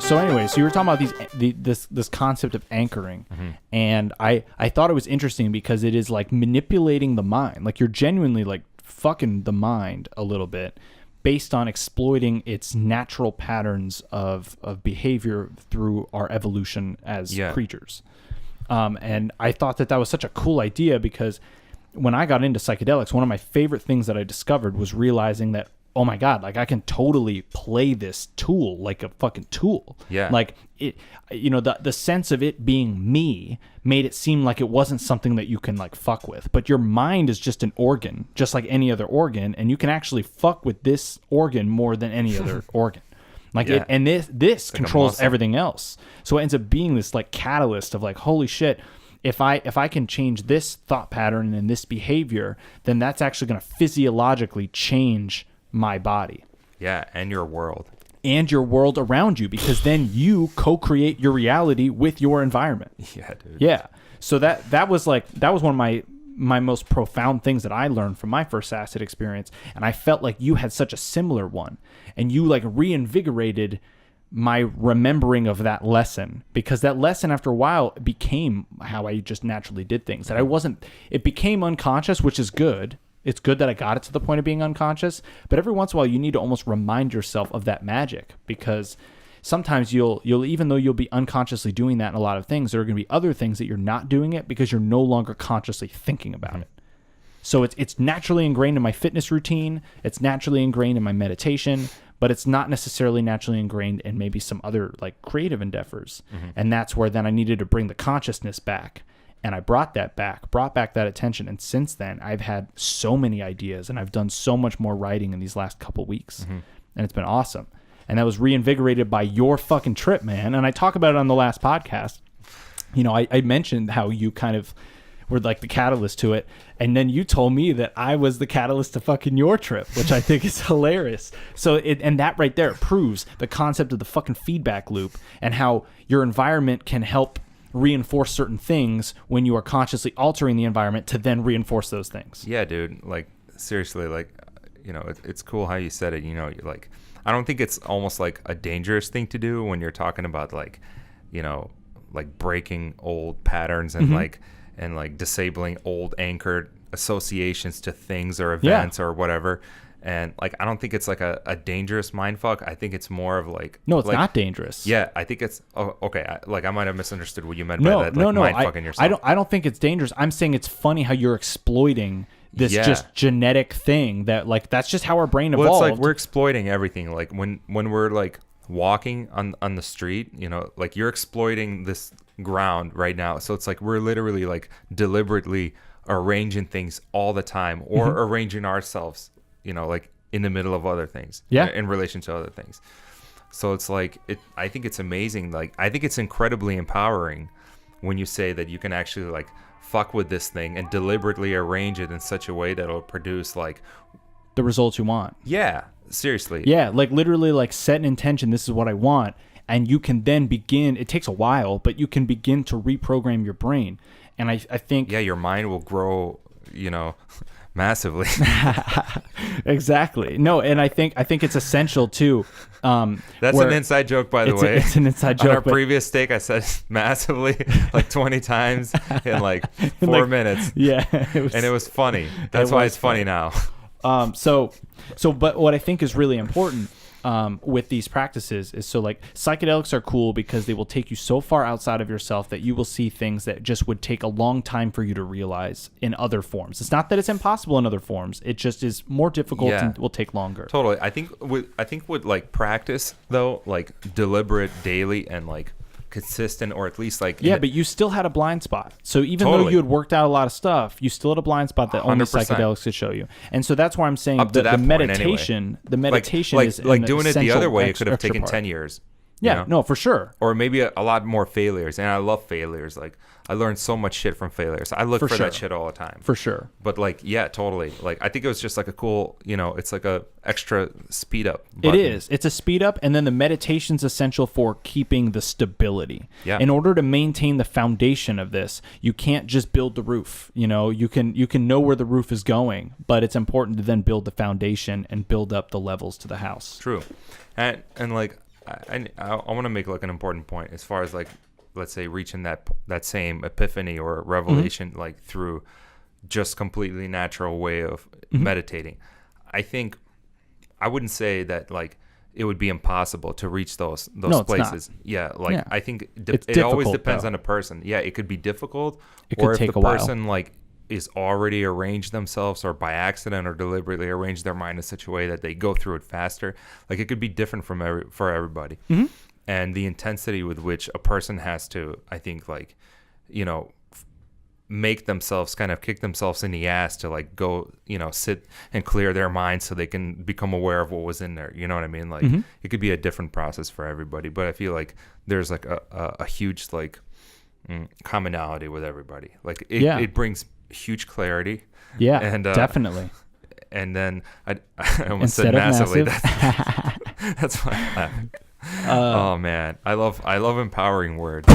So anyway, so you were talking about this concept of anchoring, and I thought it was interesting because it is like manipulating the mind. Like you're genuinely like fucking the mind a little bit based on exploiting its natural patterns of behavior through our evolution as creatures. And I thought that was such a cool idea because when I got into psychedelics, one of my favorite things that I discovered was realizing that, oh my God, like I can totally play this tool like a fucking tool. Yeah. Like it, you know, the sense of it being me made it seem like it wasn't something that you can like fuck with. But your mind is just an organ, just like any other organ, and you can actually fuck with this organ more than any other organ. Like it, and this controls everything else. So it ends up being this like catalyst of like, holy shit, if I can change this thought pattern and this behavior, then that's actually going to physiologically change my body. Yeah, and your world. And your world around you, because then you co-create your reality with your environment. Yeah, dude. Yeah. So that was one of my most profound things that I learned from my first acid experience, and I felt like you had such a similar one, and you like reinvigorated my remembering of that lesson, because that lesson after a while became how I just naturally did things. That it became unconscious, which is good. It's good that I got it to the point of being unconscious, but every once in a while you need to almost remind yourself of that magic, because sometimes you'll even though you'll be unconsciously doing that in a lot of things, there are going to be other things that you're not doing it because you're no longer consciously thinking about it. So it's naturally ingrained in my fitness routine, it's naturally ingrained in my meditation, but it's not necessarily naturally ingrained in maybe some other like creative endeavors. And that's where then I needed to bring the consciousness back. And I brought back that attention. And since then, I've had so many ideas, and I've done so much more writing in these last couple weeks. And it's been awesome. And that was reinvigorated by your fucking trip, man. And I talk about it on the last podcast. You know, I mentioned how you kind of were like the catalyst to it. And then you told me that I was the catalyst to fucking your trip, which I think is hilarious. So and that right there proves the concept of the fucking feedback loop and how your environment can help reinforce certain things when you are consciously altering the environment to then reinforce those things. Yeah, dude. Like seriously, like, you know, it's cool how you said it. You know, you're like, I don't think it's almost like a dangerous thing to do when you're talking about like, you know, like breaking old patterns and like disabling old anchored associations to things or events or whatever. And like, I don't think it's like a dangerous mind fuck. I think it's more of like, no, it's like, not dangerous. Yeah, I think it's okay. I might have misunderstood what you meant by that. Like, mind fucking yourself. I don't think it's dangerous. I'm saying it's funny how you're exploiting this just genetic thing that like that's just how our brain evolved. Well, it's like we're exploiting everything. Like when we're like walking on the street, you know, like you're exploiting this ground right now. So it's like we're literally like deliberately arranging things all the time, or arranging ourselves, you know, like in the middle of other things, in relation to other things. So it's like, I think it's amazing. Like, I think it's incredibly empowering when you say that you can actually like fuck with this thing and deliberately arrange it in such a way that it'll produce like the results you want. Yeah, seriously. Yeah, like literally like set an intention. This is what I want. And you can then begin, it takes a while, but you can begin to reprogram your brain. And I think... Yeah, your mind will grow, you know, massively. Exactly. No, and I think it's essential too. That's an inside joke, by the way. It's an inside joke. On our previous steak, I said massively like 20 times in like 4 minutes. Yeah. And it was funny. That's why it's funny now. But what I think is really important with these practices is, so like psychedelics are cool because they will take you so far outside of yourself that you will see things that just would take a long time for you to realize in other forms. It's not that it's impossible in other forms. It just is more difficult and will take longer. Totally. I think with like practice though, like deliberate daily and like consistent, or at least like but you still had a blind spot. So even though you had worked out a lot of stuff, you still had a blind spot that 100%. Only psychedelics could show you. And so that's why I'm saying the meditation is like doing it the other way. It could have taken 10 years. Yeah, you know? No, for sure. Or maybe a lot more failures. And I love failures. Like, I learned so much shit from failures. I look for that shit all the time. For sure. But like, yeah, totally. Like, I think it was just like a cool, you know, it's like a extra speed up button. It is. It's a speed up. And then the meditation's essential for keeping the stability. Yeah. In order to maintain the foundation of this, you can't just build the roof. You know, you can know where the roof is going, but it's important to then build the foundation and build up the levels to the house. True. And like, I want to make like an important point as far as like, let's say reaching that same epiphany or revelation, like through just completely natural way of meditating. I think I wouldn't say that like it would be impossible to reach those places. Yeah, like I think it always depends on a person. Yeah, it could be difficult, or if the person like is already arranged themselves, or by accident or deliberately arranged their mind in such a way that they go through it faster. Like it could be different for everybody, and the intensity with which a person has to, I think, like, you know, make themselves kind of kick themselves in the ass to like go, you know, sit and clear their mind so they can become aware of what was in there. You know what I mean? Like it could be a different process for everybody, but I feel like there's like a huge like commonality with everybody. Like it brings huge clarity. Yeah, and definitely. And then I almost said massively. That's why I'm laughing. Oh man, I love empowering words.